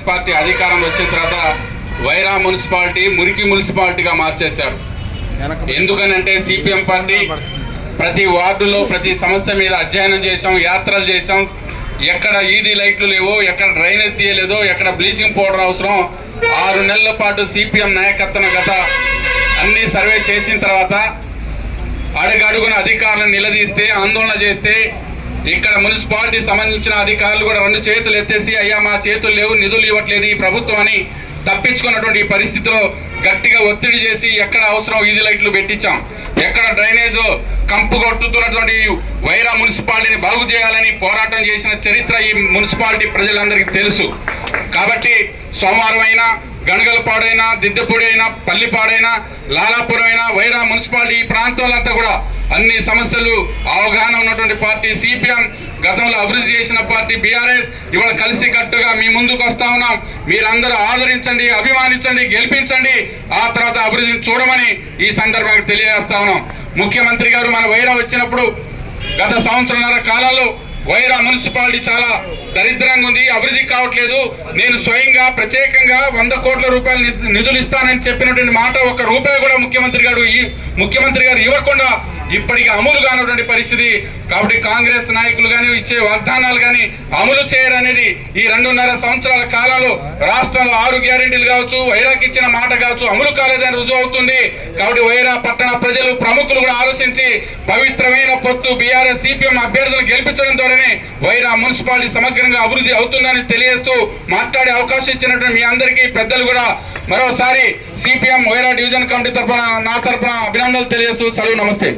Party అధికారం వచ్చిన తర్వాత వైరా మున్సిపాలిటీ మురికి మున్సిపాలిటీగా మార్చేశారు. ఎందుకనంటే సిపిఎం పార్టీ ప్రతి వార్డులో ప్రతి సమస్య మీద అధ్యయనం చేశాం, యాత్రలు చేశాం. ఎక్కడ ఈది లైట్లు లేవో, ఎక్కడ డ్రైనేజ్ తీయలేదో, ఎక్కడ బ్లీచింగ్ పౌడర్ అవసరం 6 నెలల పాటు సిపిఎం నాయకత్వం గత అన్ని సర్వే చేసిన తర్వాత అడుగడుగున అధికారులను నిలదీస్తే, ఆందోళన చేస్తే ఇక్కడ మున్సిపాలిటీ సంబంధించిన అధికారులు కూడా 2 చేతులు ఎత్తేసి అయ్యా మా చేతులు లేవు, నిధులు ఇవ్వట్లేదు ఈ ప్రభుత్వం అని తప్పించుకున్నటువంటి ఈ పరిస్థితిలో గట్టిగా ఒత్తిడి చేసి ఎక్కడ అవసరం ఈది లైట్లు పెట్టించాం. ఎక్కడ డ్రైనేజ్ కంపు కొట్టుతున్నటువంటి వైరా మున్సిపాలిటీని బాగు చేయాలని పోరాటం చేసిన చరిత్ర ఈ మున్సిపాలిటీ ప్రజలందరికీ తెలుసు. కాబట్టి సోమవారం అయినా, గణగలపాడైనా, దిద్దపూడి అయినా, పల్లిపాడైనా, లాలాపురం అయినా, వైరా మున్సిపాలిటీ ఈ ప్రాంతంలో అంతా కూడా అన్ని సమస్యలు అవగాహన ఉన్నటువంటి పార్టీ సిపిఎం, గతంలో అభివృద్ధి చేసిన పార్టీ బీఆర్ఎస్ ఇవాళ కలిసి కట్టుగా మీ ముందుకు వస్తా ఉన్నాం. మీరందరూ ఆదరించండి, అభిమానించండి, గెలిపించండి, ఆ తర్వాత అభివృద్ధిని చూడమని ఈ సందర్భంగా తెలియజేస్తా ఉన్నాం. ముఖ్యమంత్రి గారు మన వైరా వచ్చినప్పుడు గత సంవత్సరంన్నర కాలంలో వైరా మున్సిపాలిటీ చాలా దరిద్రంగా ఉంది, అభివృద్ధి కావట్లేదు, నేను స్వయంగా ప్రత్యేకంగా 100 కోట్ల రూపాయలు నిధులు ఇస్తానని చెప్పినటువంటి మాట 1 రూపాయి కూడా ముఖ్యమంత్రి గారు ఇవ్వకుండా ఇప్పటికీ అమలు కానటువంటి పరిస్థితి. కాబట్టి కాంగ్రెస్ నాయకులు కానీ ఇచ్చే వాగ్దానాలు కానీ అమలు చేయరనేది ఈ 2.5 సంవత్సరాల కాలంలో రాష్ట్రంలో 6 గ్యారెంటీలు కావచ్చు, వైరాకి ఇచ్చిన మాట కావచ్చు, అమలు కాలేదని రుజువు అవుతుంది. కాబట్టి వైరా పట్టణ ప్రజలు, ప్రముఖులు కూడా ఆలోచించి పవిత్రమైన పొత్తు బీఆర్ఎస్ సిపిఎం అభ్యర్థులను గెలిపించడం ద్వారానే వైరా మున్సిపాలిటీ సమగ్రంగా అభివృద్ధి అవుతుందని తెలియజేస్తూ మాట్లాడే అవకాశం ఇచ్చినటువంటి మీ అందరికీ పెద్దలు కూడా మరోసారి సిపిఎం వైరా డివిజన్ కమిటీ తరఫున నా తరఫున అభినందనలు తెలియజేస్తూ సెలవు. నమస్తే.